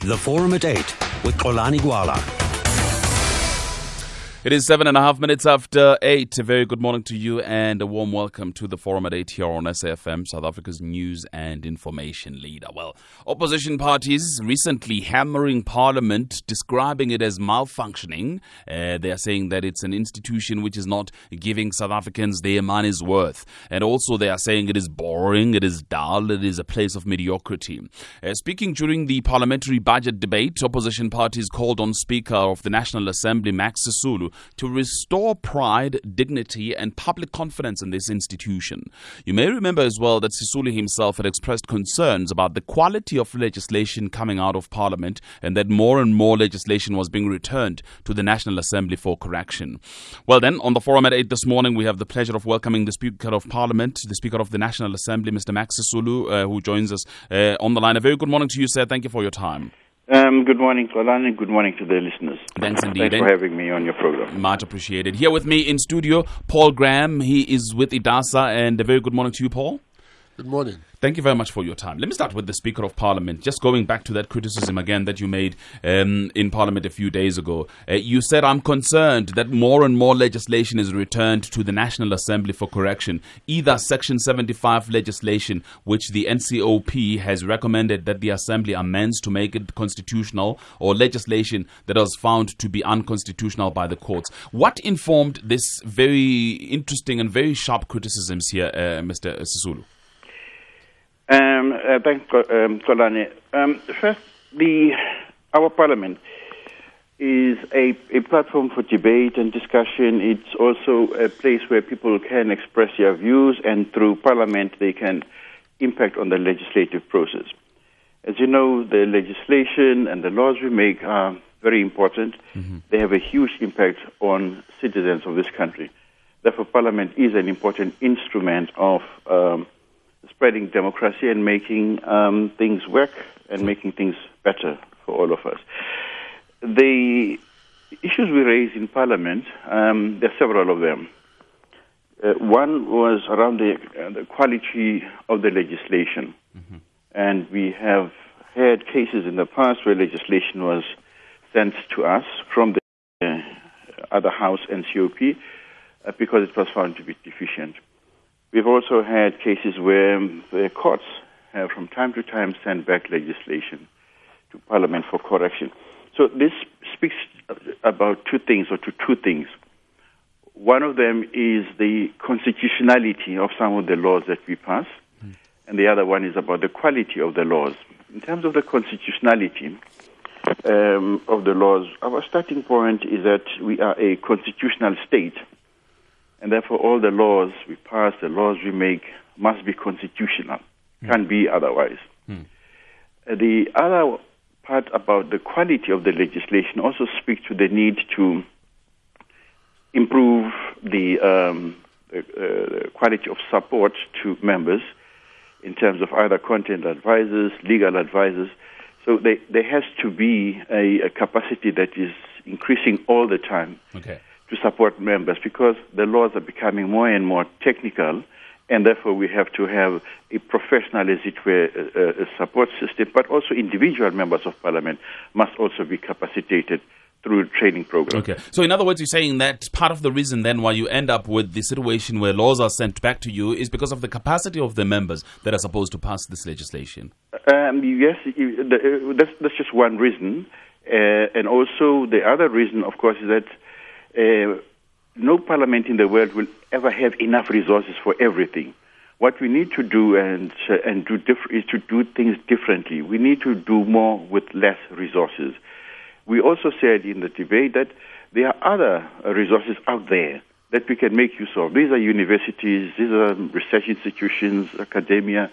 The Forum at 8 with Xolani Gwala. It is 7.5 after 8. A very good morning to you and a warm welcome to the Forum at 8 here on SAFM, South Africa's news and information leader. Well, opposition parties recently hammering Parliament, describing it as malfunctioning. They are saying that it's an institution which is not giving South Africans their money's worth. And also they are saying it is boring, it is dull, it is a place of mediocrity. Speaking during the parliamentary budget debate, opposition parties called on Speaker of the National Assembly, Max Sisulu, to restore pride, dignity and public confidence in this institution. You may remember as well that Sisulu himself had expressed concerns about the quality of legislation coming out of Parliament and that more and more legislation was being returned to the National Assembly for correction. Well then, on the Forum at 8 this morning, we have the pleasure of welcoming the Speaker of Parliament, the Speaker of the National Assembly, Mr. Max Sisulu, who joins us on the line. A very good morning to you, sir. Thank you for your time. Good morning, Xolani. Good morning to the listeners. Thanks indeed. Thanks for having me on your program. Much appreciated. Here with me in studio, Paul Graham. He is with IDASA, and a very good morning to you, Paul. Good morning. Thank you very much for your time. Let me start with the Speaker of Parliament. Just going back to that criticism again that you made in Parliament a few days ago. You said, I'm concerned that more and more legislation is returned to the National Assembly for correction. Either Section 75 legislation, which the NCOP has recommended that the Assembly amends to make it constitutional, or legislation that was found to be unconstitutional by the courts. What informed this very interesting and very sharp criticisms here, Mr. Sisulu? Thanks, Xolani. First, our Parliament is a platform for debate and discussion. It's also a place where people can express their views, and through Parliament they can impact on the legislative process. As you know, the legislation and the laws we make are very important. Mm-hmm. They have a huge impact on citizens of this country. Therefore, Parliament is an important instrument of spreading democracy and making things work and making things better for all of us. The issues we raised in Parliament, there are several of them. One was around the quality of the legislation. Mm-hmm. And we have had cases in the past where legislation was sent to us from the other house, NCOP, because it was found to be deficient. We've also had cases where the courts have from time to time sent back legislation to Parliament for correction. So this speaks about two things. One of them is the constitutionality of some of the laws that we pass, and the other one is about the quality of the laws. In terms of the constitutionality of the laws, our starting point is that we are a constitutional state, and therefore all the laws we pass, the laws we make, must be constitutional. Can't be otherwise. The other part about the quality of the legislation also speaks to the need to improve the quality of support to members in terms of either content advisors, legal advisors. So there has to be a capacity that is increasing all the time. Okay. To support members, because the laws are becoming more and more technical, and therefore we have to have a professional, as it were, a support system, but also individual members of Parliament must also be capacitated through training programs. Okay. So in other words, you're saying that part of the reason then why you end up with the situation where laws are sent back to you is because of the capacity of the members that are supposed to pass this legislation? Yes, that's just one reason. And also the other reason, of course, is that no parliament in the world will ever have enough resources for everything. What we need to do is to do things differently. We need to do more with less resources. We also said in the debate that there are other resources out there that we can make use of. These are universities, these are research institutions, academia,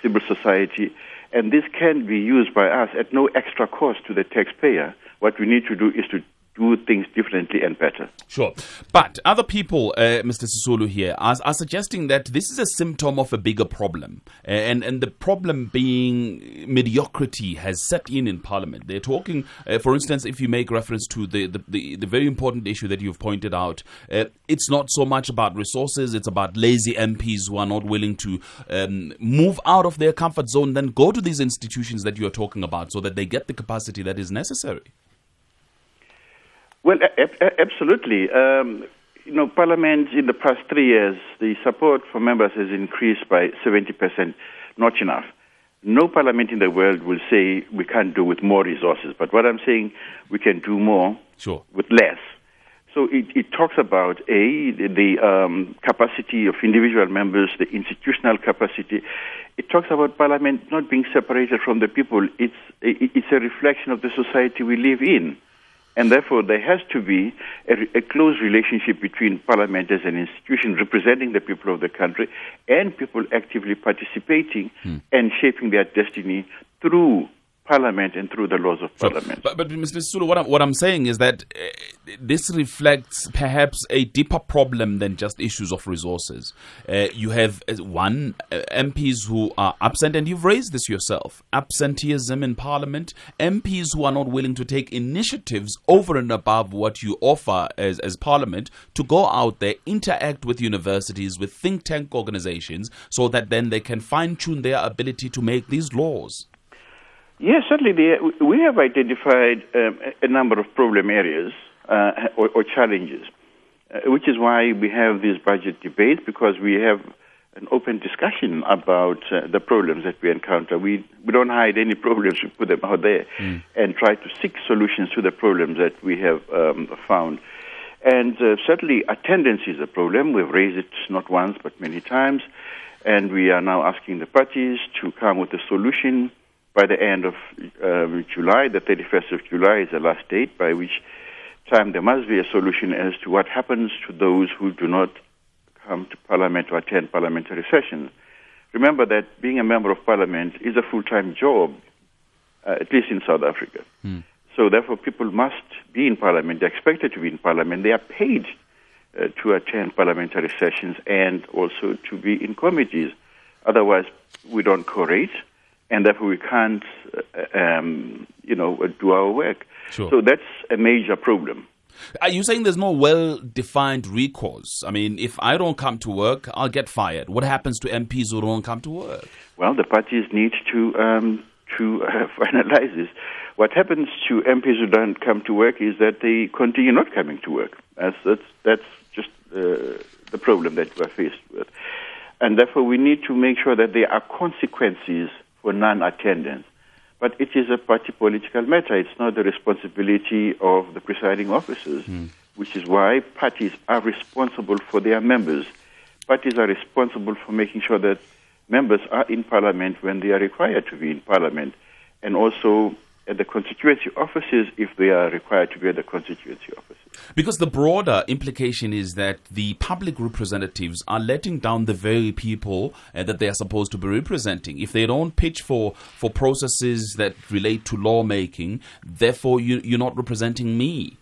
civil society, and this can be used by us at no extra cost to the taxpayer. What we need to do is to do things differently and better. Sure. But other people, Mr. Sisulu here, are suggesting that this is a symptom of a bigger problem. And the problem being mediocrity has set in Parliament. They're talking, for instance, if you make reference to the very important issue that you've pointed out, it's not so much about resources, it's about lazy MPs who are not willing to move out of their comfort zone, then go to these institutions that you're talking about so that they get the capacity that is necessary. Well, absolutely. Parliament in the past 3 years, the support for members has increased by 70%. Not enough. No parliament in the world will say we can't do with more resources. But what I'm saying, we can do more with less. So it talks about, the capacity of individual members, the institutional capacity. It talks about Parliament not being separated from the people. It's a reflection of the society we live in. And therefore, there has to be a close relationship between Parliament as an institution representing the people of the country and people actively participating and shaping their destiny through Parliament and through the laws of Parliament. But Mr. Sisulu, what I'm saying is that this reflects perhaps a deeper problem than just issues of resources. You have MPs who are absent, and you've raised this yourself, absenteeism in Parliament, MPs who are not willing to take initiatives over and above what you offer as Parliament to go out there, interact with universities, with think tank organizations, so that then they can fine-tune their ability to make these laws. Yes, certainly. We have identified a number of problem areas or challenges, which is why we have these budget debates, because we have an open discussion about the problems that we encounter. We don't hide any problems, we put them out there and try to seek solutions to the problems that we have found. And certainly attendance is a problem. We've raised it not once but many times, and we are now asking the parties to come with a solution by the end of July. The 31st of July is the last date, by which time there must be a solution as to what happens to those who do not come to Parliament or attend parliamentary sessions. Remember that being a member of Parliament is a full-time job, at least in South Africa. So therefore people must be in Parliament. They're expected to be in Parliament. They are paid to attend parliamentary sessions and also to be in committees. Otherwise, we don't co-rate, and therefore we can't, do our work. Sure. So that's a major problem. Are you saying there's no well-defined recourse? I mean, if I don't come to work, I'll get fired. What happens to MPs who don't come to work? Well, the parties need to finalize this. What happens to MPs who don't come to work is that they continue not coming to work. That's just the problem that we're faced with. And therefore, we need to make sure that there are consequences for non-attendance. But it is a party political matter. It's not the responsibility of the presiding officers, which is why parties are responsible for their members. Parties are responsible for making sure that members are in Parliament when they are required to be in Parliament, and also at the constituency offices if they are required to be at the constituency offices. Because the broader implication is that the public representatives are letting down the very people that they are supposed to be representing. If they don't pitch for processes that relate to lawmaking, therefore you're not representing me.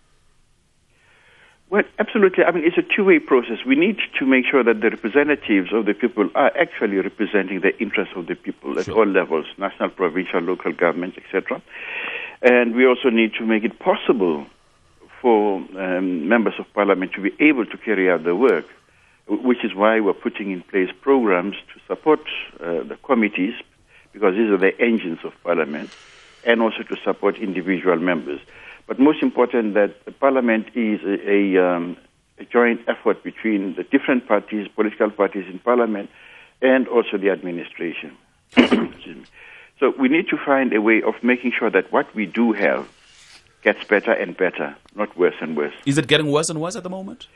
Well, absolutely. I mean, it's a two-way process. We need to make sure that the representatives of the people are actually representing the interests of the people at all levels, national, provincial, local governments, etc. And we also need to make it possible for members of Parliament to be able to carry out the work, which is why we're putting in place programs to support the committees, because these are the engines of Parliament, and also to support individual members. But most important, that the Parliament is a joint effort between the different parties, political parties in Parliament, and also the administration. So we need to find a way of making sure that what we do have gets better and better, not worse and worse. Is it getting worse and worse at the moment?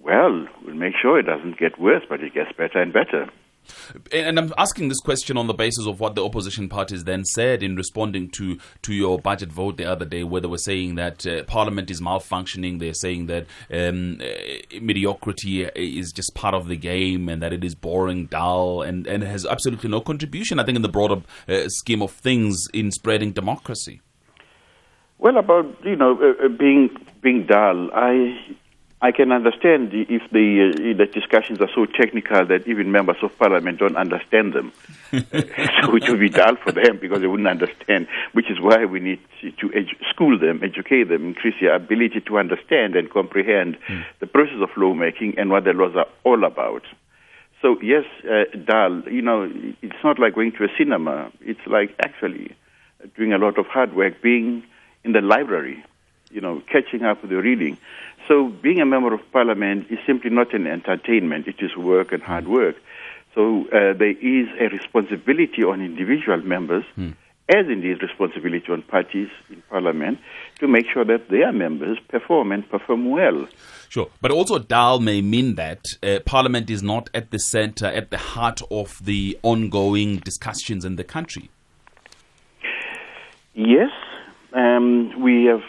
Well, we'll make sure it doesn't get worse, but it gets better and better. And I'm asking this question on the basis of what the opposition parties then said in responding to your budget vote the other day, where they were saying that Parliament is malfunctioning. They're saying that mediocrity is just part of the game and that it is boring, dull, and has absolutely no contribution, I think, in the broader scheme of things in spreading democracy. Well, about being dull, I can understand if the discussions are so technical that even members of parliament don't understand them. So it will be dull for them because they wouldn't understand, which is why we need to school them, educate them, increase their ability to understand and comprehend the process of lawmaking and what the laws are all about. So yes, dull, it's not like going to a cinema. It's like actually doing a lot of hard work, being in the library, catching up with the reading. So being a member of parliament is simply not an entertainment. It is work and hard work. So there is a responsibility on individual members, as indeed responsibility on parties in parliament, to make sure that their members perform and perform well. Sure. But also dull may mean that parliament is not at the center, at the heart of the ongoing discussions in the country. Yes. We have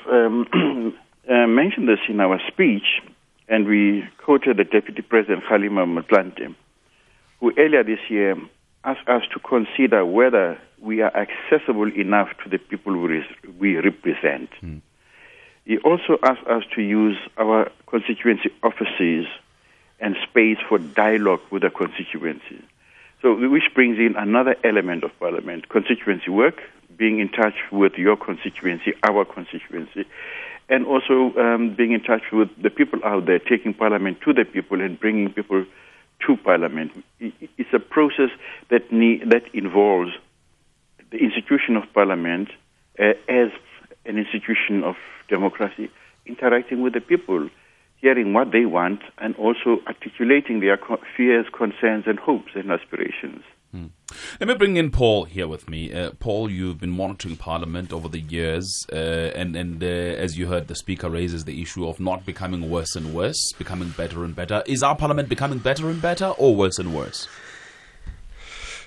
mentioned this in our speech, and we quoted the Deputy President Kgalema Motlanthe, who earlier this year asked us to consider whether we are accessible enough to the people we represent. He also asked us to use our constituency offices and space for dialogue with the constituency. So, which brings in another element of parliament, constituency work, being in touch with your constituency, our constituency, and also being in touch with the people out there, taking parliament to the people and bringing people to parliament. It's a process that involves the institution of parliament as an institution of democracy, interacting with the people, hearing what they want, and also articulating their fears, concerns, and hopes and aspirations. Let me bring in Paul here with me. Paul, you've been monitoring Parliament over the years, and as you heard, the Speaker raises the issue of not becoming worse and worse, becoming better and better. Is our Parliament becoming better and better, or worse and worse?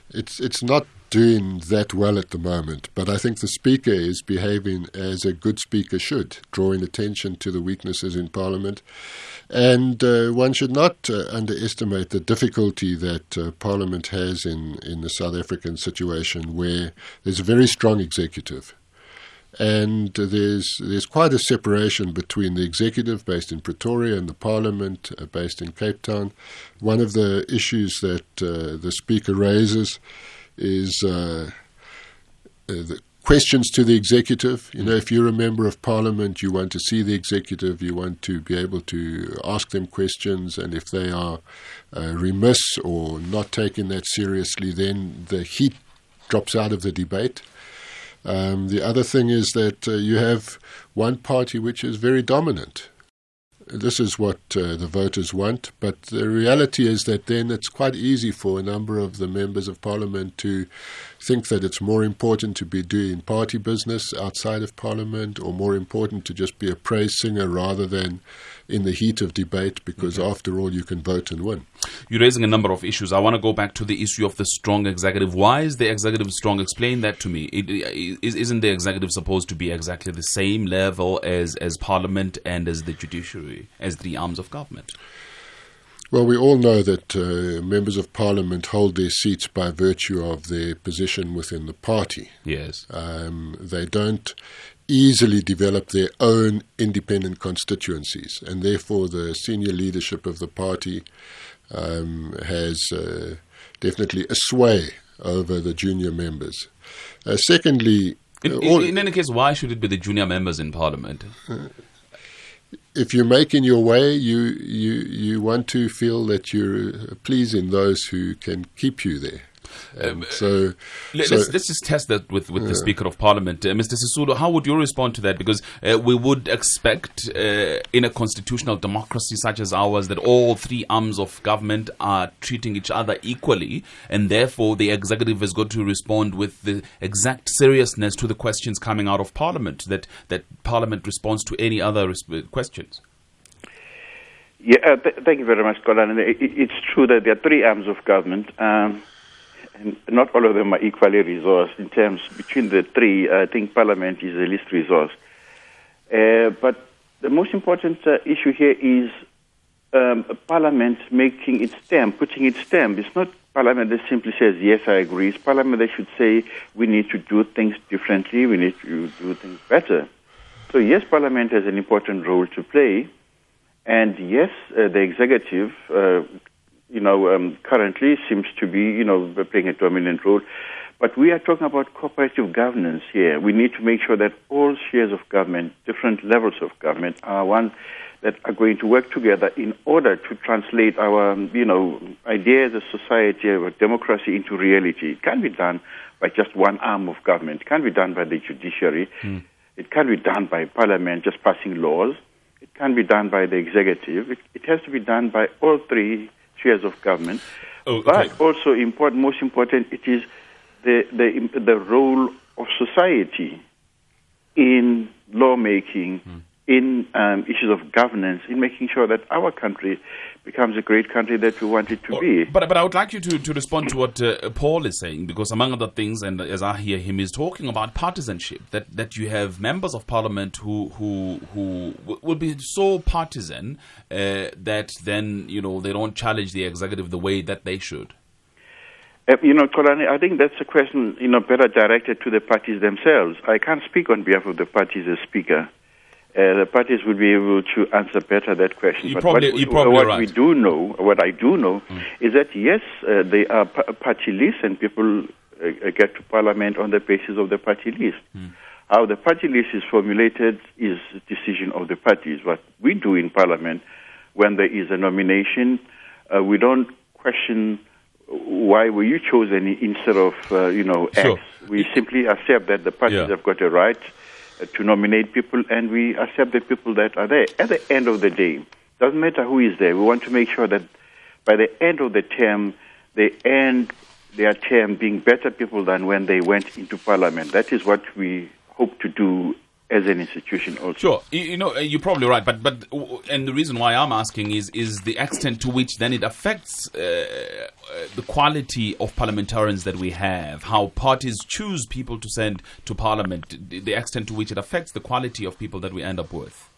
It's not doing that well at the moment, but I think the Speaker is behaving as a good Speaker should, drawing attention to the weaknesses in Parliament. And one should not underestimate the difficulty that Parliament has in the South African situation, where there's a very strong executive. And there's quite a separation between the executive based in Pretoria and the Parliament based in Cape Town. One of the issues that the Speaker raises is the questions to the executive. If you're a member of Parliament, you want to see the executive, you want to be able to ask them questions, and if they are remiss or not taking that seriously, then the heat drops out of the debate. The other thing is that you have one party which is very dominant. This is what the voters want, but the reality is that then it's quite easy for a number of the members of Parliament to think that it's more important to be doing party business outside of Parliament, or more important to just be a praise singer rather than in the heat of debate, because after all you can vote and win. You're raising a number of issues. I want to go back to the issue of the strong executive. Why is the executive strong? Explain that to me. Isn't the executive supposed to be exactly the same level as Parliament and as the judiciary, as the arms of government? Well, we all know that members of Parliament hold their seats by virtue of their position within the party. Yes. They don't easily develop their own independent constituencies, and therefore the senior leadership of the party has definitely a sway over the junior members. Secondly, in any case, why should it be the junior members in Parliament? If you're making your way, you want to feel that you're pleasing those who can keep you there. Let's just test that with the Speaker of Parliament. Mr. Sisulu, how would you respond to that? Because we would expect in a constitutional democracy such as ours that all three arms of government are treating each other equally, and therefore the executive has got to respond with the exact seriousness to the questions coming out of Parliament, that Parliament responds to any other questions. Yeah, thank you very much, Colin. It's true that there are three arms of government. And not all of them are equally resourced. In terms between the three, I think Parliament is the least resourced. But the most important issue here is Parliament making its stamp, putting its stamp. It's not Parliament that simply says, yes, I agree. It's Parliament that should say, we need to do things differently, we need to do things better. So yes, Parliament has an important role to play, and yes, the executive, currently seems to be, playing a dominant role. But we are talking about cooperative governance here. We need to make sure that all spheres of government, different levels of government, are ones that are going to work together in order to translate our, ideas of society, of democracy into reality. It can't be done by just one arm of government. It can't be done by the judiciary. It can't be done by Parliament just passing laws. It can't be done by the executive. It has to be done by all three spheres of government. Oh, okay. But also most important, it is the role of society in lawmaking, in issues of governance, in making sure that our country becomes a great country that we want it to be. But I would like you to respond to what Paul is saying, because among other things, and as I hear him, is talking about partisanship, that you have members of parliament who will be so partisan that then, they don't challenge the executive the way that they should. Xolani, I think that's a question, better directed to the parties themselves. I can't speak on behalf of the parties as speaker. The parties will be able to answer better that question. You're probably right. What I do know is that, yes, they are party lists and people get to Parliament on the basis of the party list. How the party list is formulated is a decision of the parties. What we do in Parliament, when there is a nomination, we don't question why were you chosen instead of, X. Sure. We simply accept that the parties have got a right to nominate people, and we accept the people that are there. At the end of the day, doesn't matter who is there, we want to make sure that by the end of the term, they end their term being better people than when they went into Parliament. That is what we hope to do as an institution also. Sure. You're probably right, but and the reason why I'm asking is the extent to which then it affects the quality of parliamentarians that we have, how parties choose people to send to Parliament, the extent to which it affects the quality of people that we end up with.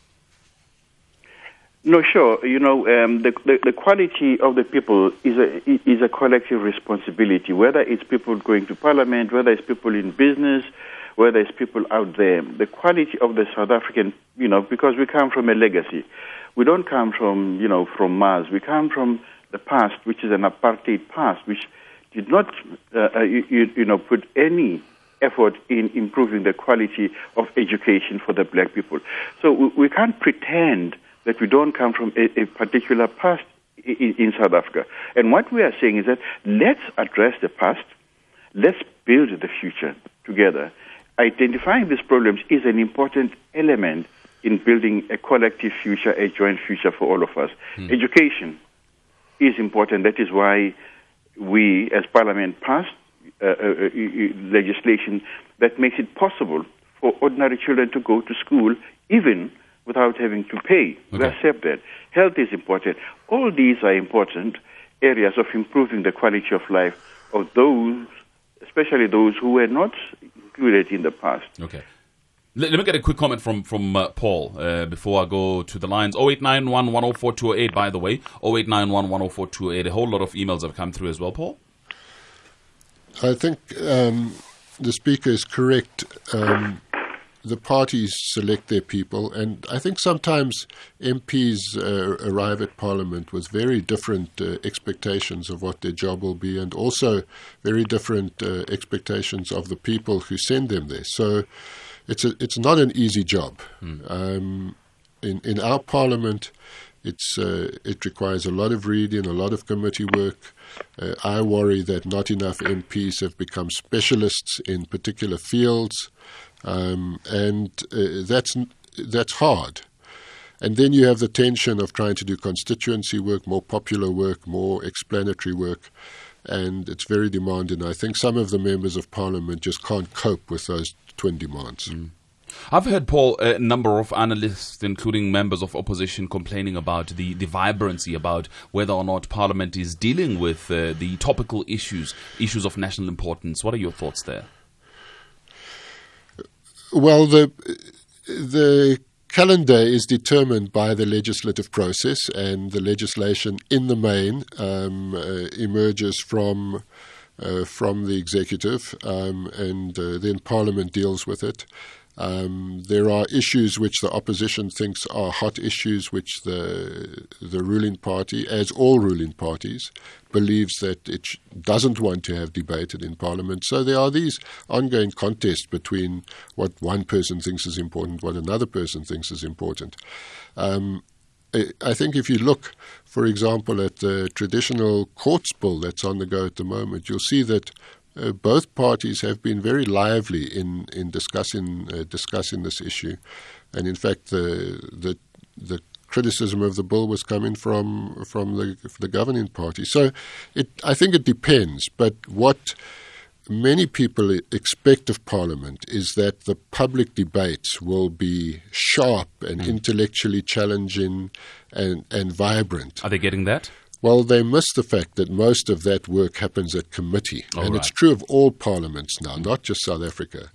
No, sure. The quality of the people is a collective responsibility, whether it's people going to Parliament, whether it's people in business, whether it's people out there. The quality of the South African, because we come from a legacy. We don't come from Mars. We come from the past, which is an apartheid past, which did not, put any effort in improving the quality of education for the black people. So we can't pretend that we don't come from a particular past in South Africa. And what we are saying is that let's address the past, let's build the future together. Identifying these problems is an important element in building a collective future, a joint future for all of us. Education is important. That is why we, as Parliament, passed legislation that makes it possible for ordinary children to go to school even without having to pay. Okay. We accept that. Health is important. All these are important areas of improving the quality of life of those, especially those who were not included in the past. Okay. Let me get a quick comment from Paul before I go to the lines. 0891 104 208, by the way. 0891 104 208. A whole lot of emails have come through as well, Paul. I think the speaker is correct. The parties select their people, and I think sometimes MPs arrive at Parliament with very different expectations of what their job will be, and also very different expectations of the people who send them there. So it's not an easy job. In our Parliament, it requires a lot of reading, a lot of committee work. I worry that not enough MPs have become specialists in particular fields. And that's hard. And then you have the tension of trying to do constituency work, more popular work, more explanatory work, and it's very demanding. I think some of the members of Parliament just can't cope with those twin demands. I've heard, Paul, a number of analysts, including members of opposition, complaining about the vibrancy, about whether or not Parliament is dealing with the topical issues of national importance. What are your thoughts there? Well, the calendar is determined by the legislative process, and the legislation in the main emerges from from the executive, and then Parliament deals with it. There are issues which the opposition thinks are hot issues, which the ruling party, as all ruling parties, believes that it doesn't want to have debated in Parliament. So there are these ongoing contests between what one person thinks is important, what another person thinks is important. I think if you look, for example, at the traditional courts bill that's on the go at the moment, you'll see that both parties have been very lively in discussing this issue, and in fact, the criticism of the bill was coming from the governing party. So, I think it depends. But what many people expect of Parliament is that the public debates will be sharp and intellectually challenging and vibrant. Are they getting that? Well, they miss the fact that most of that work happens at committee. It's true of all parliaments now, not just South Africa.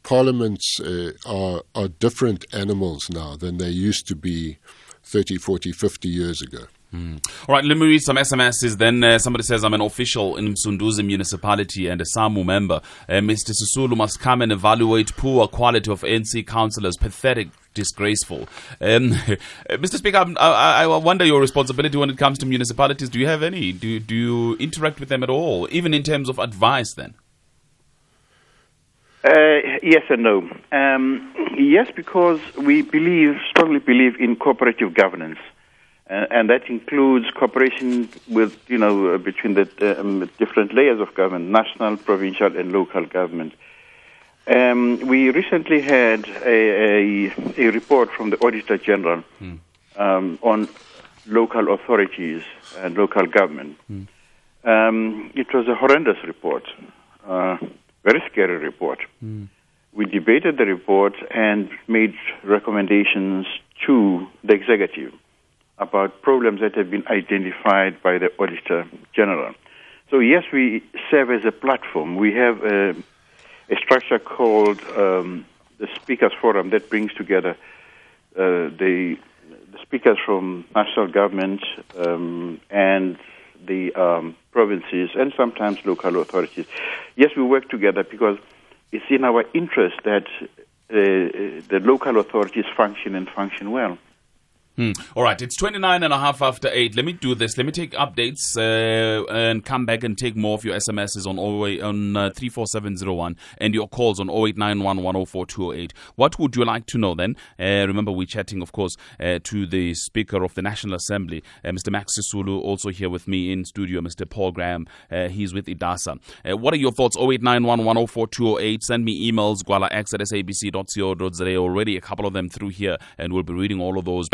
Parliaments are different animals now than they used to be 30, 40, 50 years ago. All right, let me read some SMSs then. Somebody says, I'm an official in Msunduzi municipality and a SAMU member. Mr. Sisulu must come and evaluate poor quality of ANC councillors. Pathetic, disgraceful. Mr. Speaker, I wonder your responsibility when it comes to municipalities. Do you have any? Do you interact with them at all, even in terms of advice then? Yes and no. Yes, because we strongly believe in cooperative governance. And that includes cooperation with, between the different layers of government, national, provincial, and local government. We recently had a report from the Auditor General on local authorities and local government. It was a horrendous report, very scary report. We debated the report and made recommendations to the executive about problems that have been identified by the Auditor General. So yes, we serve as a platform. We have a structure called the Speakers Forum that brings together the speakers from national government and the provinces and sometimes local authorities. Yes, we work together because it's in our interest that the local authorities function and function well. All right, it's 29.5 after 8. Let me do this. Let me take updates and come back and take more of your SMSs on 34701 and your calls on 0891 104 208. What would you like to know then? Remember, we're chatting, of course, to the Speaker of the National Assembly, Mr. Max Sisulu, also here with me in studio, Mr. Paul Graham. He's with IDASA. What are your thoughts? 0891 104 208. Send me emails, gwala@sabc.co.za. Already a couple of them through here, and we'll be reading all of those.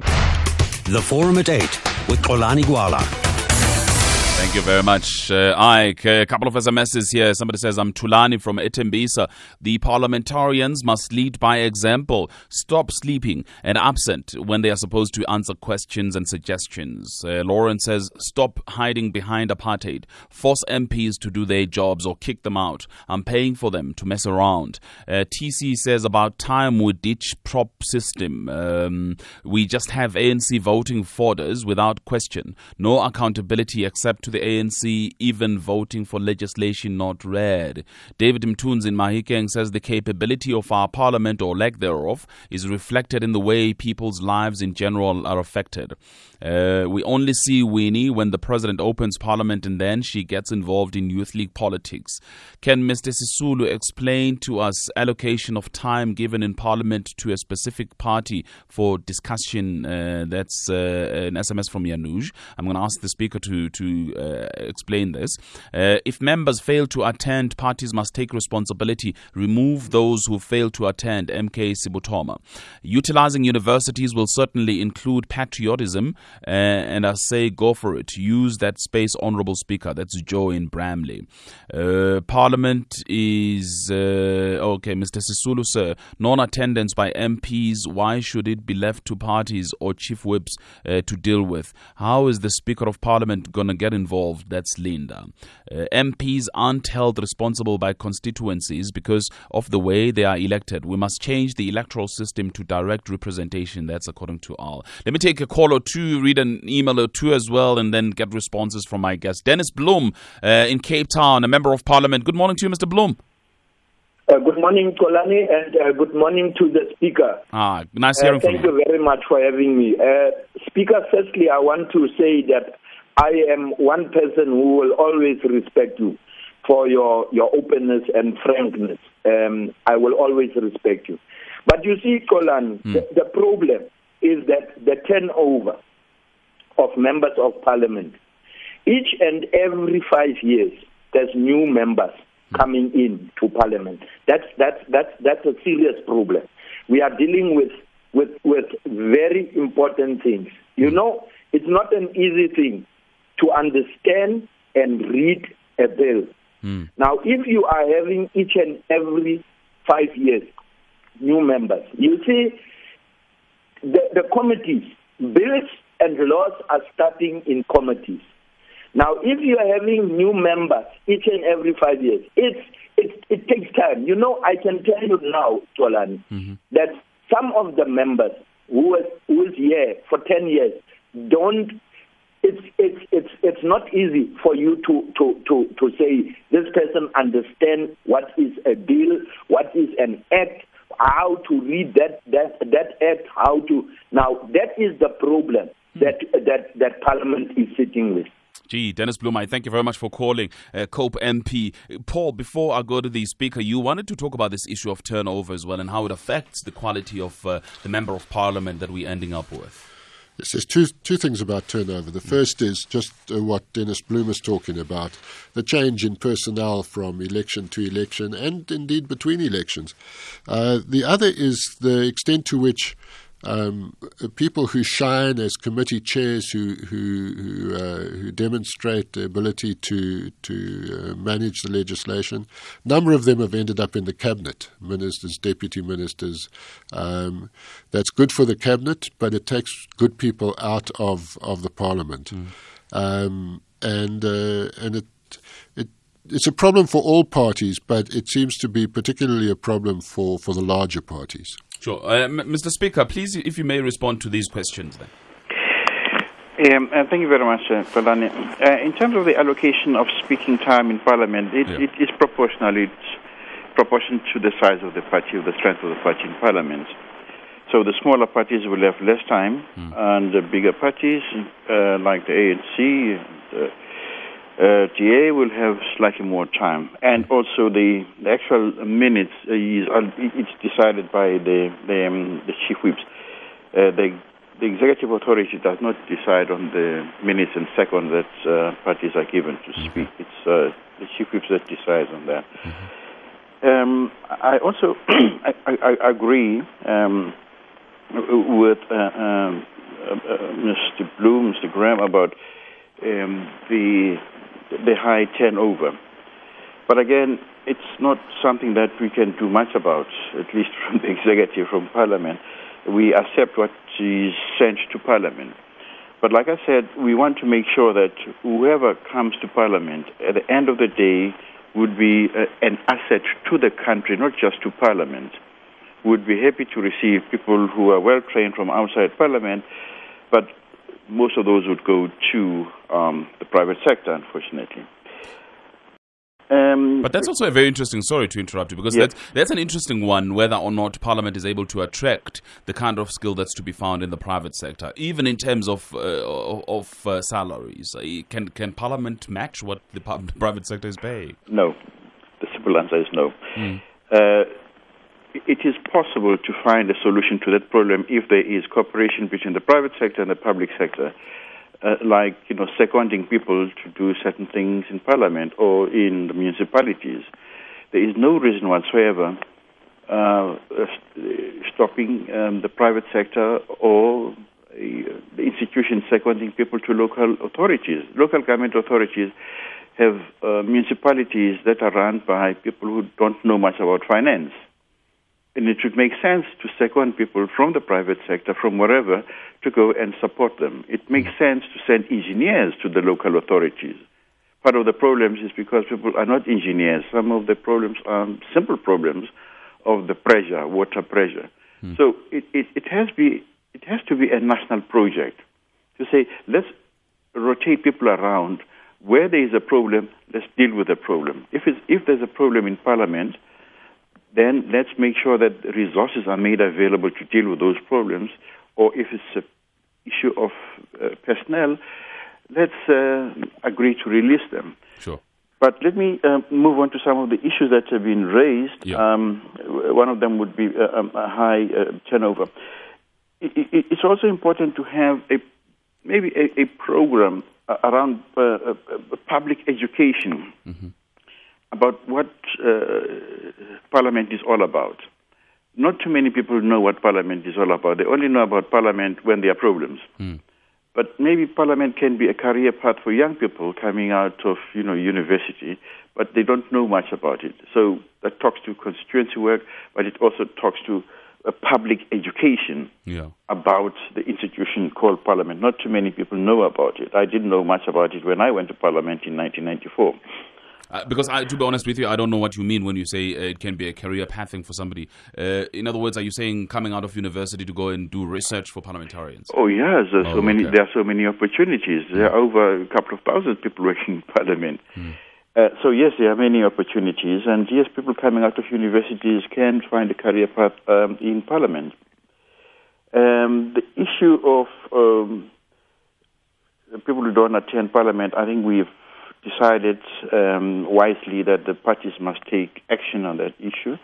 The Forum at 8 with Xolani Gwala. Thank you very much, Ike. A couple of SMSs here. Somebody says, I'm Tulani from Etembisa. The parliamentarians must lead by example. Stop sleeping and absent when they are supposed to answer questions and suggestions. Lauren says, stop hiding behind apartheid. Force MPs to do their jobs or kick them out. I'm paying for them to mess around. TC says, about time we ditch prop system. We just have ANC voting folders without question. No accountability except to the ANC, even voting for legislation not read. David Mtunzi in Mahikeng says the capability of our parliament, or lack thereof, is reflected in the way people's lives in general are affected. We only see Winnie when the president opens parliament and then she gets involved in youth league politics. Can Mr. Sisulu explain to us allocation of time given in parliament to a specific party for discussion? That's an SMS from Yanuj. I'm going to ask the speaker to explain this. If members fail to attend, parties must take responsibility. Remove those who fail to attend. MK Sibutoma. Utilizing universities will certainly include patriotism, and I say go for it. Use that space, Honourable Speaker. That's Joe in Bramley. Parliament is okay, Mr. Sisulu, sir. Non-attendance by MPs. Why should it be left to parties or chief whips to deal with? How is the Speaker of Parliament going to get involved? That's Linda. MPs aren't held responsible by constituencies because of the way they are elected. We must change the electoral system to direct representation. That's according to Al. Let me take a call or two, read an email or two as well, and then get responses from my guest. Dennis Bloem in Cape Town, a member of parliament. Good morning to you, Mr. Bloem. Good morning, Xolani, and good morning to the Speaker. Nice hearing from you. Thank you very much for having me. Speaker, firstly, I want to say that I am one person who will always respect you for your openness and frankness. I will always respect you. But you see, Xolani, the problem is that the turnover of members of parliament, each and every 5 years, there's new members coming in to parliament. That's a serious problem. We are dealing with very important things. You know, it's not an easy thing to understand and read a bill. Now, if you are having each and every 5 years new members, you see the committees, bills and laws are starting in committees. Now, if you are having new members each and every 5 years, it takes time. You know, I can tell you now, Xolani, that some of the members who is here for 10 years don't. It's not easy for you to say this person understands what is a bill, what is an act, how to read that act, how to. Now, that is the problem that Parliament is sitting with. Gee, Dennis Bloem, I thank you very much for calling COPE MP. Paul, before I go to the Speaker, you wanted to talk about this issue of turnover as well and how it affects the quality of the Member of Parliament that we're ending up with. Yes, there's two things about turnover. The first is just what Dennis Bloem is talking about, the change in personnel from election to election and indeed between elections. The other is the extent to which people who shine as committee chairs, who demonstrate the ability to manage the legislation, a number of them have ended up in the cabinet, ministers, deputy ministers. That's good for the cabinet, but it takes good people out of the parliament, and it's a problem for all parties, but it seems to be particularly a problem for the larger parties. Sure. Mr. Speaker, please, if you may respond to these questions then. Thank you very much, Xolani. In terms of the allocation of speaking time in Parliament, it is proportional. It's proportional to the size of the party, of the strength of the party in Parliament. So the smaller parties will have less time, and the bigger parties, like the ANC, TA, will have slightly more time. And also the actual minutes, it's decided by the chief whips. The executive authority does not decide on the minutes and seconds that parties are given to speak. It's the chief whips that decides on that. I also I agree with Mr. Bloem, Mr. Graham, about the high turnover. But again, it's not something that we can do much about, at least from the executive, from Parliament. We accept what is sent to Parliament. But like I said, we want to make sure that whoever comes to Parliament, at the end of the day, would be an asset to the country, not just to Parliament. Would be happy to receive people who are well trained from outside Parliament, but most of those would go to the private sector, unfortunately. But that's also a very interesting, sorry to interrupt you, because that's an interesting one, whether or not Parliament is able to attract the kind of skill that's to be found in the private sector, even in terms of salaries. Can Parliament match what the private sector is paying? No. The simple answer is no. It is possible to find a solution to that problem if there is cooperation between the private sector and the public sector, like seconding people to do certain things in Parliament or in the municipalities. There is no reason whatsoever stopping the private sector or the institutions seconding people to local authorities. Local government authorities have municipalities that are run by people who don't know much about finance. And it should make sense to second people from the private sector, from wherever, to go and support them. It makes sense to send engineers to the local authorities. part of the problems is because people are not engineers. Some of the problems are simple problems of the pressure, water pressure. So it has to be a national project to say, let's rotate people around. Where there is a problem, let's deal with the problem. If there's a problem in Parliament, then let's make sure that resources are made available to deal with those problems. Or if it's an issue of personnel, let's agree to release them. Sure. But let me move on to some of the issues that have been raised. Yeah. One of them would be a high turnover. It's also important to have maybe a program around public education about what Parliament is all about. Not too many people know what Parliament is all about. They only know about Parliament when there are problems. But maybe Parliament can be a career path for young people coming out of university, but they don't know much about it. So that talks to constituency work, but it also talks to public education about the institution called Parliament. Not too many people know about it. I didn't know much about it when I went to Parliament in 1994. Because to be honest with you, I don't know what you mean when you say it can be a career pathing for somebody. In other words, are you saying coming out of university to go and do research for parliamentarians? Oh yes, there are so many opportunities. There are over a couple of thousand people working in Parliament. So yes, there are many opportunities, and yes, people coming out of universities can find a career path in Parliament. The issue of people who don't attend Parliament, I think we've decided wisely that the parties must take action on that issue.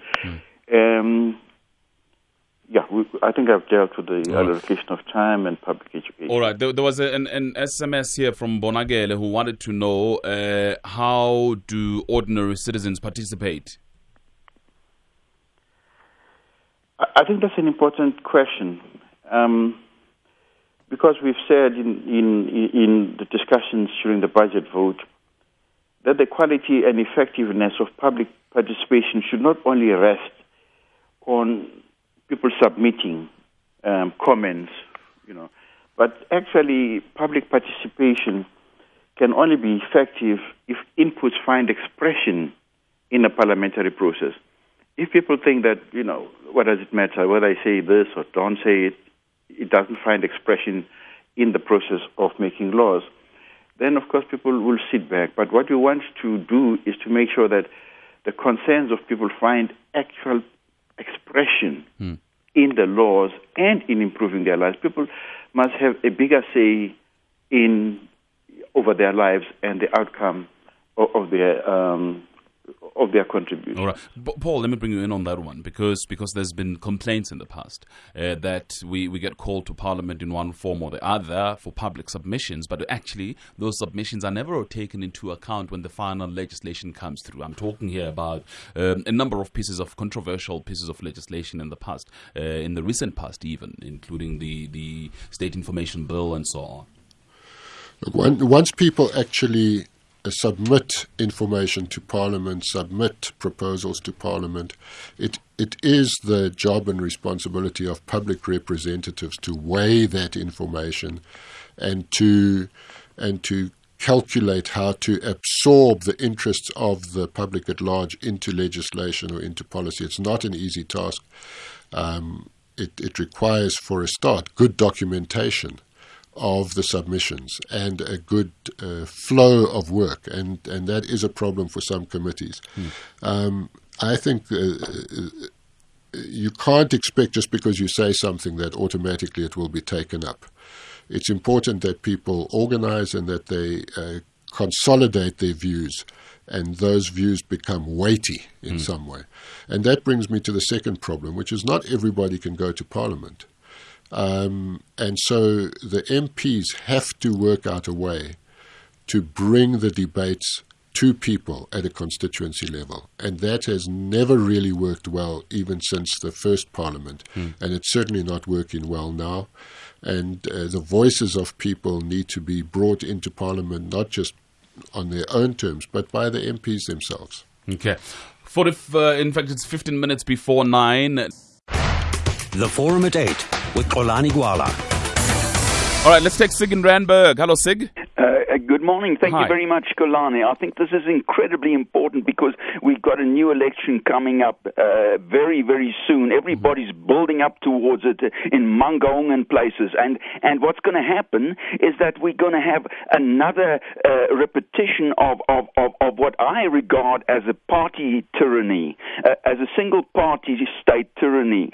I think I've dealt with the allocation of time and public education. All right. There was an SMS here from Bonagele who wanted to know how do ordinary citizens participate? I think that's an important question. Because we've said in the discussions during the budget vote that the quality and effectiveness of public participation should not only rest on people submitting comments, but actually public participation can only be effective if inputs find expression in a parliamentary process. If people think that, what does it matter whether I say this or don't say it, it doesn't find expression in the process of making laws, then of course people will sit back. But what we want to do is to make sure that the concerns of people find actual expression in the laws and in improving their lives. People must have a bigger say over their lives and the outcome of their contribution. All right. Paul, let me bring you in on that one because there's been complaints in the past that we get called to Parliament in one form or the other for public submissions, but actually those submissions are never taken into account when the final legislation comes through. I'm talking here about a number of controversial pieces of legislation in the past, in the recent past even, including the State Information Bill and so on. Look, once people actually submit information to Parliament, submit proposals to Parliament, it is the job and responsibility of public representatives to weigh that information and to calculate how to absorb the interests of the public at large into legislation or into policy. It's not an easy task. It requires, for a start, good documentation of the submissions and a good flow of work, and that is a problem for some committees. I think you can't expect just because you say something that automatically it will be taken up. It's important that people organize and that they consolidate their views, and those views become weighty in some way. And that brings me to the second problem, which is not everybody can go to Parliament. And so the MPs have to work out a way to bring the debates to people at a constituency level. And that has never really worked well, even since the first Parliament. And it's certainly not working well now. And the voices of people need to be brought into Parliament, not just on their own terms, but by the MPs themselves. Okay. In fact, it's 15 minutes before 9. The Forum at 8 with Xolani Gwala. All right, let's take Sig in Randburg. Hello, Sig. Good morning. Thank you very much, Kolani. I think this is incredibly important because we've got a new election coming up very, very soon. Everybody's building up towards it in Mangaung and places. And what's going to happen is that we're going to have another repetition of what I regard as a party tyranny, as a single-party state tyranny.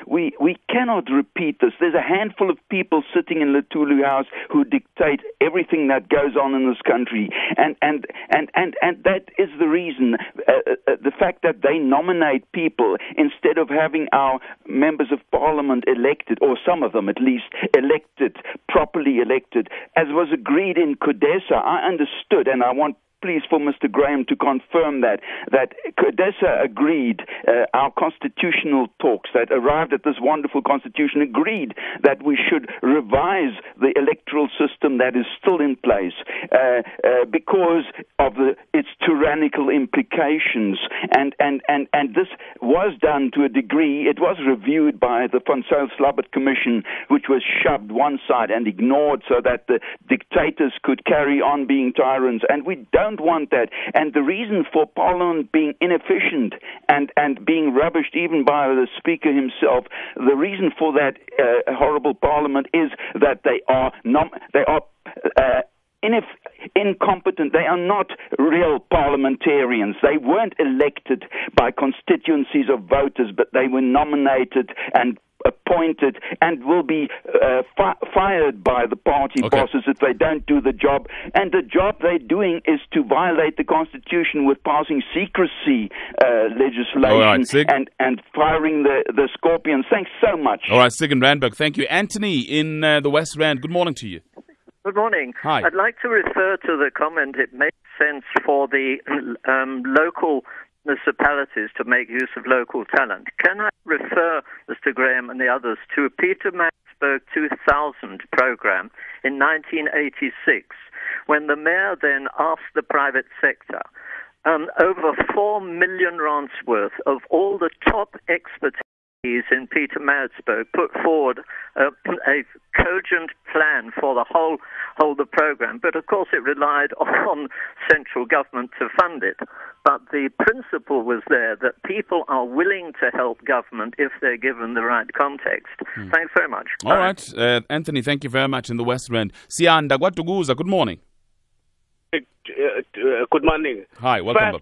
We cannot repeat this. There's a handful of people sitting in Luthuli House who dictate everything that goes on in this country, and that is the reason. The fact that they nominate people instead of having our members of parliament elected, or some of them at least elected, properly elected, as was agreed in CODESA. I understood, and I want please for Mr. Graham to confirm that CODESA agreed, our constitutional talks that arrived at this wonderful constitution agreed that we should revise the electoral system that is still in place because of its tyrannical implications. And this was done to a degree. It was reviewed by the Van Zyl-Slabbert Commission, which was shoved one side and ignored so that the dictators could carry on being tyrants. And we don't want that. And the reason for Parliament being inefficient and being rubbished even by the Speaker himself, the reason for that horrible Parliament is that they are incompetent. They are not real parliamentarians. They weren't elected by constituencies of voters, but they were nominated and appointed and will be fired by the party bosses if they don't do the job. And the job they're doing is to violate the Constitution with passing secrecy legislation and firing the scorpions. Thanks so much. All right, Sig in Randburg, thank you. Anthony in the West Rand, good morning to you. Good morning. Hi. I'd like to refer to the comment. It makes sense for the local municipalities to make use of local talent. Can I refer, Mr. Graham and the others, to a Pietermaritzburg 2000 program in 1986, when the mayor then asked the private sector over 4 million rands worth of all the top expertise in Pietermaritzburg put forward a cogent plan for the whole the program, but of course it relied on central government to fund it. But the principle was there that people are willing to help government if they're given the right context. Thanks very much. All right, Anthony, thank you very mumuch in the West Rand. Sianda Gwatuguza, good morning. Good morning. Hi, welcome.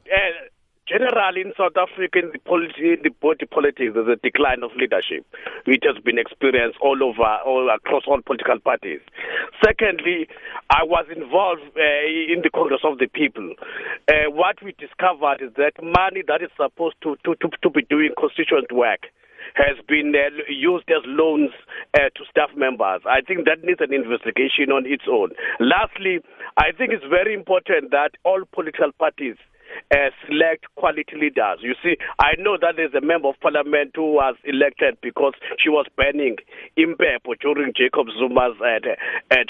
Generally, in South Africa, in the body politics, there's a decline of leadership, which has been experienced all across all political parties. Secondly, I was involved in the Congress of the People. What we discovered is that money that is supposed to be doing constituent work has been used as loans to staff members. I think that needs an investigation on its own. Lastly, I think it's very important that all political parties select quality leaders. You see, I know that there's a member of parliament who was elected because she was banning Impepo during Jacob Zuma's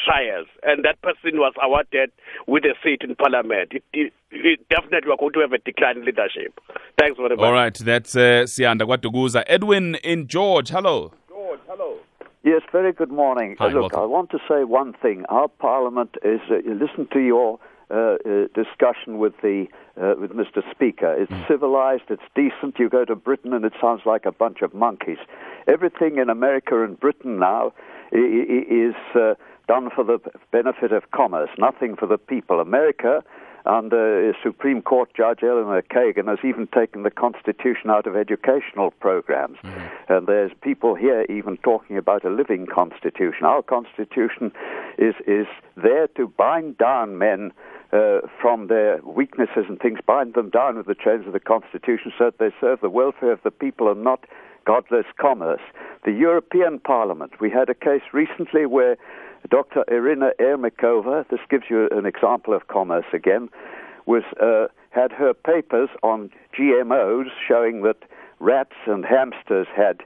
trials, and that person was awarded with a seat in parliament. It definitely we're going to have a decline in leadership. Thanks very much. All right, that's Sianda Gwatuguza. Edwin in George, hello. Yes, very good morning. Hi, look, welcome. I want to say one thing. Our parliament is, listen to your discussion with Mr. Speaker. It's civilized, it's decent. You go to Britain and it sounds like a bunch of monkeys. Everything in America and Britain now is done for the benefit of commerce, nothing for the people. America, under Supreme Court Judge Eleanor Kagan, has even taken the Constitution out of educational programs. And there's people here even talking about a living Constitution. Our Constitution is there to bind down men from their weaknesses and things, bind them down with the chains of the Constitution so that they serve the welfare of the people and not godless commerce. The European Parliament, we had a case recently where Dr. Irina Ermakova, this gives you an example of commerce again, had her papers on GMOs showing that rats and hamsters had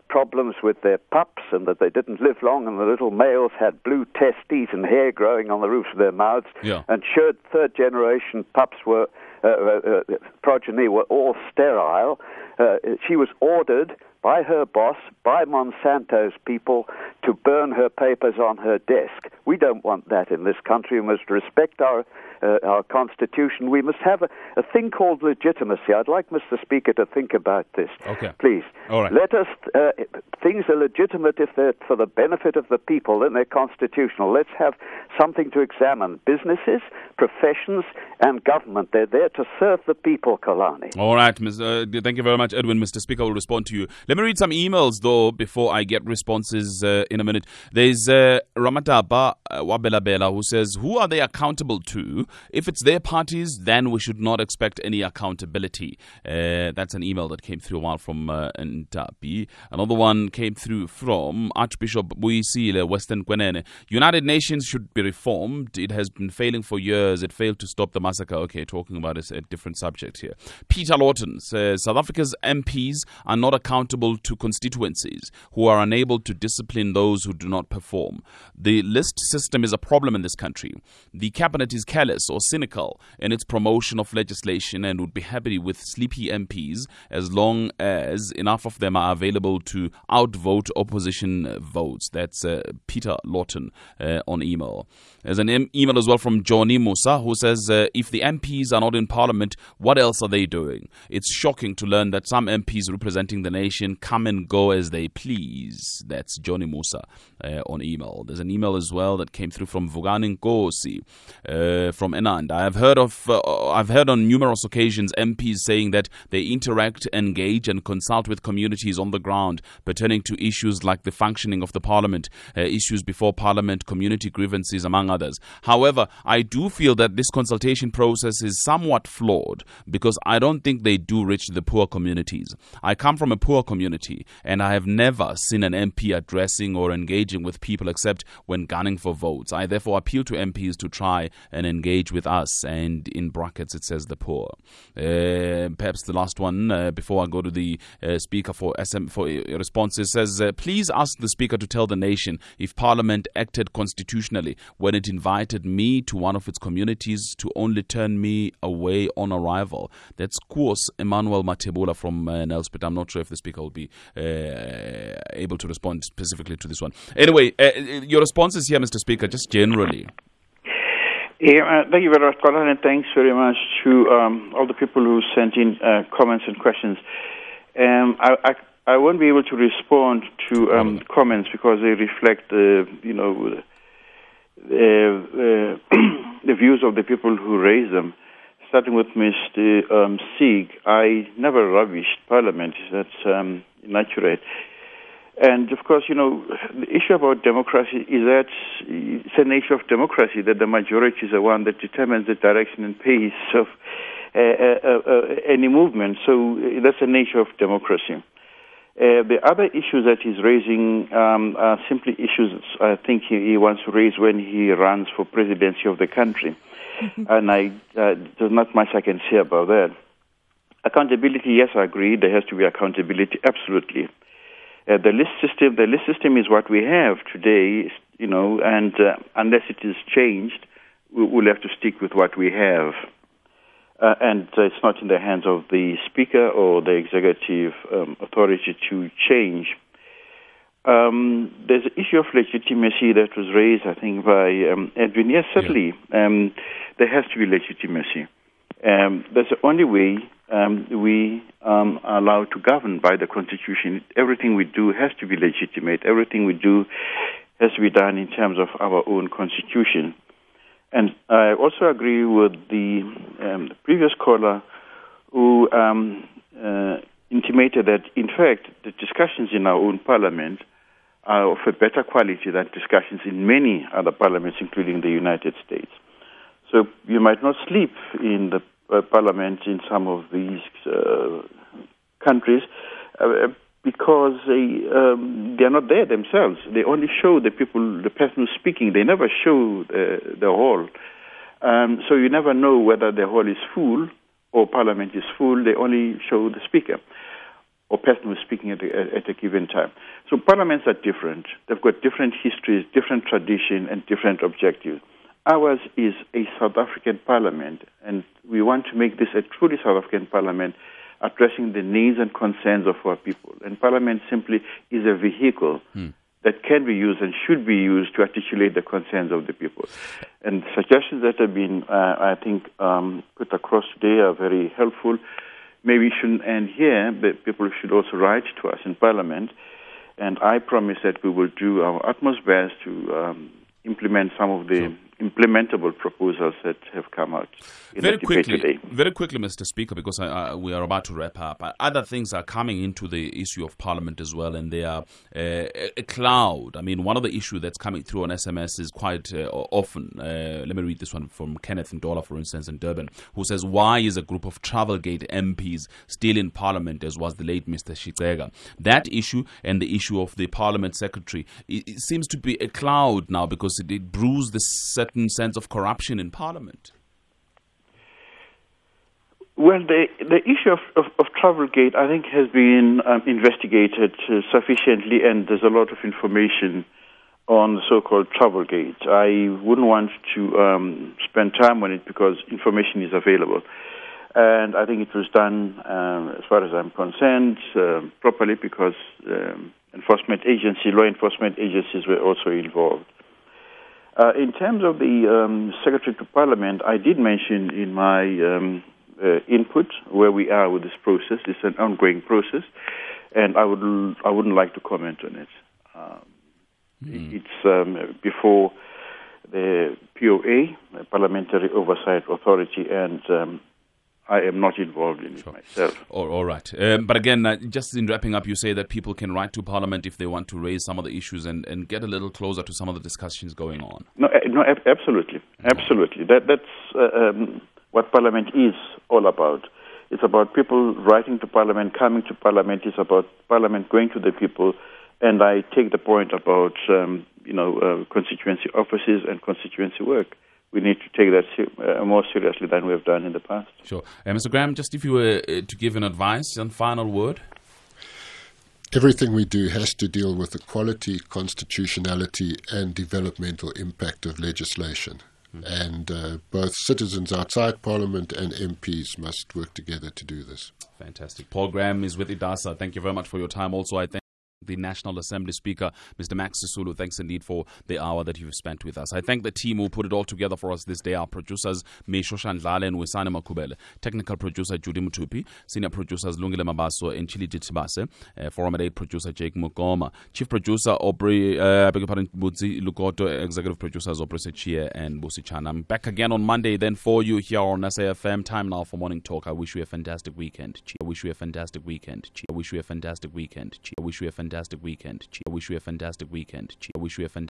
problems with their pups and that they didn't live long, and the little males had blue testes and hair growing on the roofs of their mouths, and showed third-generation pups were progeny were all sterile. She was ordered by her boss, by Monsanto's people, to burn her papers on her desk. We don't want that in this country. We must respect our Constitution. We must have a thing called legitimacy. I'd like Mr. Speaker to think about this. Okay. Please. All right. Let us, things are legitimate if they're for the benefit of the people, then they're constitutional. Let's have something to examine. Businesses, professions, and government, they're there to serve the people, Xolani. All right, thank you very much, Edwin. Mr. Speaker, will respond to you. Let me read some emails, though, before I get responses in a minute. There's Ramataba Wabelabela who says, who are they accountable to? If it's their parties, then we should not expect any accountability. That's an email that came through a while from Ntapi. Another one came through from Archbishop Buyisile, Western Kwenene. United Nations should be reformed. It has been failing for years. It failed to stop the massacre. Okay, talking about a different subject here. Peter Lawton says, South Africa's MPs are not accountable to constituencies who are unable to discipline those who do not perform. The list system is a problem in this country. The cabinet is careless or cynical in its promotion of legislation and would be happy with sleepy MPs as long as enough of them are available to outvote opposition votes. That's Peter Lawton on email. There's an email as well from Johnny Musa who says, if the MPs are not in Parliament, what else are they doing? It's shocking to learn that some MPs representing the nation come and go as they please. That's Johnny Musa on email. There's an email as well that came through from Vugani Nkosi from Enand. I've heard on numerous occasions MPs saying that they interact, engage and consult with communities on the ground pertaining to issues like the functioning of the Parliament, issues before Parliament, community grievances, among others. However, I do feel that this consultation process is somewhat flawed because I don't think they do reach the poor communities. I come from a poor community and I have never seen an MP addressing or engaging with people except when gunning for votes. I therefore appeal to MPs to try and engage with us, and in brackets it says the poor. Perhaps the last one before I go to the Speaker for responses says, please ask the Speaker to tell the nation if Parliament acted constitutionally when it invited me to one of its communities to only turn me away on arrival. That's Kuos Emmanuel Matebula from Nelspruit. I'm not sure if the Speaker will be able to respond specifically to this one. Anyway, your responses here, Mr. Speaker, just generally. Thank you very much, Colin, and thanks very much to all the people who sent in comments and questions. I won't be able to respond to comments because they reflect, the views of the people who raise them. Starting with Mr. Sieg, I never rubbished Parliament. That's inaccurate. And, of course, the issue about democracy is that it's a nature of democracy that the majority is the one that determines the direction and pace of any movement. So that's the nature of democracy. The other issues that he's raising are simply issues I think he wants to raise when he runs for presidency of the country. And there's not much I can say about that. Accountability, yes, I agree. There has to be accountability, absolutely. The list system is what we have today, and unless it is changed, we'll have to stick with what we have. And it's not in the hands of the Speaker or the executive authority to change. There's an issue of legitimacy that was raised, I think, by Edwin. Yes, certainly, there has to be legitimacy. That's the only way we are allowed to govern by the Constitution. Everything we do has to be legitimate. Everything we do has to be done in terms of our own Constitution. And I also agree with the previous caller who intimated that, in fact, the discussions in our own Parliament are of a better quality than discussions in many other parliaments, including the United States. So you might not sleep in the Parliament in some of these countries because they are not there themselves. They only show the person who's speaking. They never show the hall. So you never know whether the hall is full or Parliament is full. They only show the Speaker or person who's speaking at a given time. So parliaments are different. They've got different histories, different tradition, and different objectives. Ours is a South African parliament, and we want to make this a truly South African parliament addressing the needs and concerns of our people. And parliament simply is a vehicle that can be used and should be used to articulate the concerns of the people. And suggestions that have been, I think, put across today are very helpful. Maybe it shouldn't end here, but people should also write to us in Parliament. And I promise that we will do our utmost best to implement some of the implementable proposals that have come out in the debate today. Very quickly, Mr. Speaker, because we are about to wrap up. Other things are coming into the issue of Parliament as well, and they are a cloud. I mean, one of the issues that's coming through on SMS is quite often. Let me read this one from Kenneth Ndola, for instance, in Durban, who says, why is a group of Travelgate MPs still in Parliament, as was the late Mr. Shicega? That issue and the issue of the Parliament Secretary, it seems to be a cloud now because it brews this certain sense of corruption in Parliament. Well, the issue of Travelgate, I think, has been investigated sufficiently, and there's a lot of information on the so-called Travelgate. I wouldn't want to spend time on it because information is available. And I think it was done, as far as I'm concerned, properly because law enforcement agencies were also involved. In terms of the Secretary to Parliament, I did mention in my input where we are with this process. It's an ongoing process, and I wouldn't like to comment on it. It's before the POA, the Parliamentary Oversight Authority, and I am not involved in it myself. All right. But again, just in wrapping up, you say that people can write to Parliament if they want to raise some of the issues and get a little closer to some of the discussions going on. No, absolutely. Absolutely. That's what Parliament is all about. It's about people writing to Parliament, coming to Parliament. It's about Parliament going to the people. And I take the point about, constituency offices and constituency work. We need to take that more seriously than we have done in the past. Sure. Mr. Graham, just if you were to give an advice and final word. Everything we do has to deal with the quality, constitutionality, and developmental impact of legislation. And both citizens outside Parliament and MPs must work together to do this. Fantastic. Paul Graham is with IDASA. Thank you very much for your time. Also, I thank the National Assembly Speaker, Mr. Max Sisulu. Thanks indeed for the hour that you've spent with us. I thank the team who put it all together for us this day. Our producers, Meisho Shandlale and Wisane Makubele. Technical producer, Judy Mutupi. Senior producers, Lungile Mabaso and Chili Tibase. Forum at 8 producer, Jake Mukoma. Chief producer, Aubrey, Budzi Lukoto. Executive producers, Aubrey Sechie and Busi Chan. I'm back again on Monday then for you here on SAFM. Time now for Morning Talk. I wish you a fantastic weekend. I wish you a fantastic weekend. I wish you a fantastic weekend. I wish you a fantastic weekend. I wish you a fantastic weekend. I wish you a fantastic